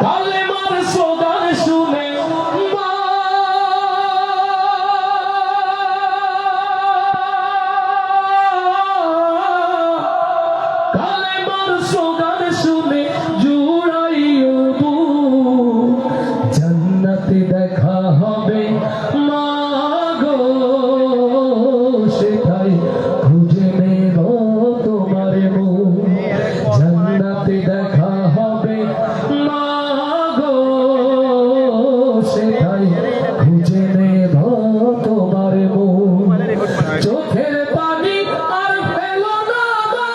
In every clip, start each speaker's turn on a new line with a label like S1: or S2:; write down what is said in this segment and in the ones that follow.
S1: কালেমার স্লোগান শুনে কালেমার স্লোগান শুনে জুড়াইও বুক, জান্নাতে দেখা হবে মা গো, সেটাই খুঁজে নেব তোমার মুখ। জান্নাতে দেখা হবে মা গো, সেটাই খুঁজে নেব তোমার মুখ। চোখের পানি আর ফেলো না মা,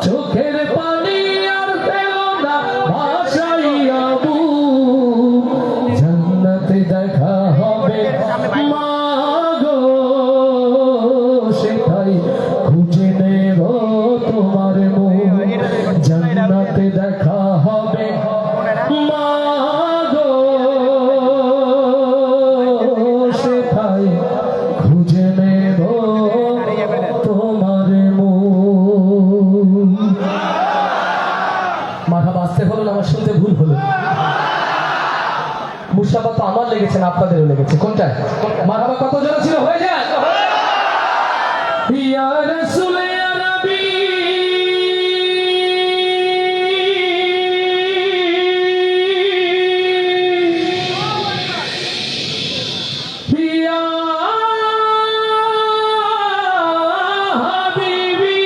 S1: চোখের পানি আর ফেলো না ভাসাইয়া বুক। জান্নাতে দেখা হবে মা গো, সেটাই খুঁজে নেব তোমার মুখ। জান্নাতে দেখা হবে মা গো, সেটাই খুঁজে নেব তোমার মুখ। মাথা বাঁচতে হলো না, আমার শুনতে ভুল হলো। মুস্তাফা তো আমার লেগেছে না, আপনাদেরও লেগেছে। কোনটা মারহাবা কত জন ছিল? হয়ে যায় ইয়া রাসূল ইয়া নবী, ইয়া হাবিবি,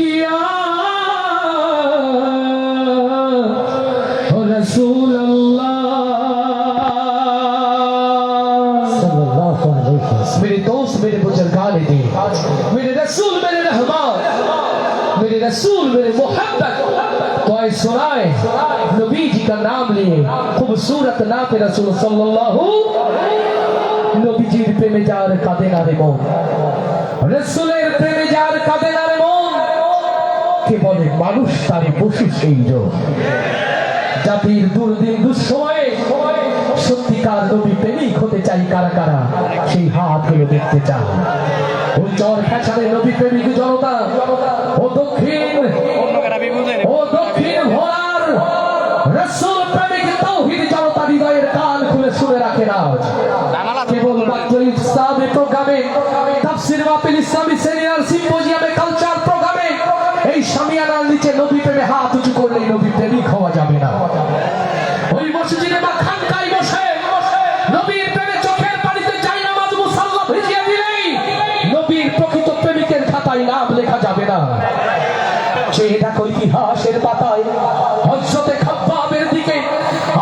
S1: ইয়া রাসূলুল্লাহ। मेरे दोस्त, मेरे बुजुर्गान दीन, मेरे रसूल, मेरे रहमान, मेरे रसूल, मेरे मोहब्बत तो ऐ सुनाए नबी जी का नाम लिए खूबसूरत नाम रसूल सल्लल्लाहु नबी जी प्रेमे जार कादे ना रे मन, रसूलेर प्रेमे जार कादे ना रे मन, কে বলে মানুষ তারে পশু সেই জন। জাতির দুর্দিন দুঃসময়ে সত্যিকার নবী প্রেমিক হতে চাই কারা কারা, সেই হাত গুলো দেখতে চান। ওই চর ফ্যাশনে নবী প্রেমিক জনতা ও দক্ষিণ ভোলার রাসূল প্রেমিক তাওহীদ জনতা হৃদয়ের কান খুলে শুনে রাখে না। কেবল মাত্র ইসলামী প্রোগ্রামে, তাফসীর মাহফিল, ইসলামী সেমিনার, সিম্পোজিয়ামে, কালচার প্রোগ্রামে এই শামিয়ানার নিচে নবী প্রেমে হাত উঁচু করলেই নবী প্রেমিক হওয়া যাবে না। ওই মসজিদে বা খানকায় বসে নবীর প্রেমে চোখের পানিতে যাই নামাজ মুসাল্লা ভিজিয়ে দিলেই নবীর প্রকৃত প্রেমিকের খাতায় নাম লেখা যাবে না। চেয়ে দেখো ইতিহাসের পাতায় হযরতে খাব্বাবের দিকে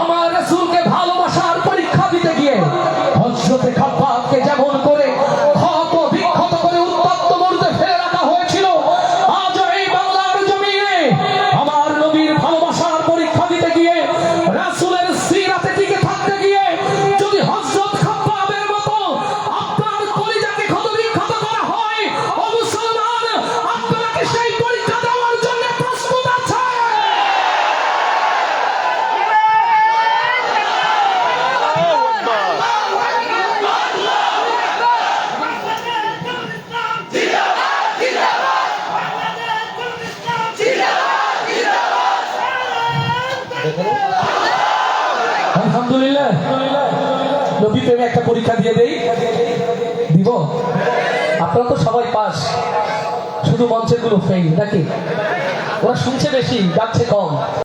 S1: আমার রাসূলকে ভালোবাসার পরীক্ষা দিতে গিয়ে হযরতে খাব্বাবকে যেমন করে ক্ষত বিক্ষত করে উত্তপ্ত মরুতে ফেলে রাখা হয়েছিল, আজ এই বাংলার জমিনে আমার নবীর ভালোবাসার পরীক্ষা দিতে গিয়ে রাসূলের সিরাতে টিকে থাকতে গিয়ে যদি হযরত খাব্বাবের মতো আপনার কলিজাকে ক্ষত বিক্ষত করা হয়, ও মুসলমান, আপনাকে সেই পরীক্ষা দেওয়ার জন্য প্রস্তুত আছে? আলহামদুলিল্লাহ, নবী প্রেমে একটা পরীক্ষা দিয়ে দেই, দিব? আপনারা তো সবাই পাস, শুধু মঞ্চের গুলো ফেল নাকি? ওরা শুনছে বেশি, গাচ্ছে কম।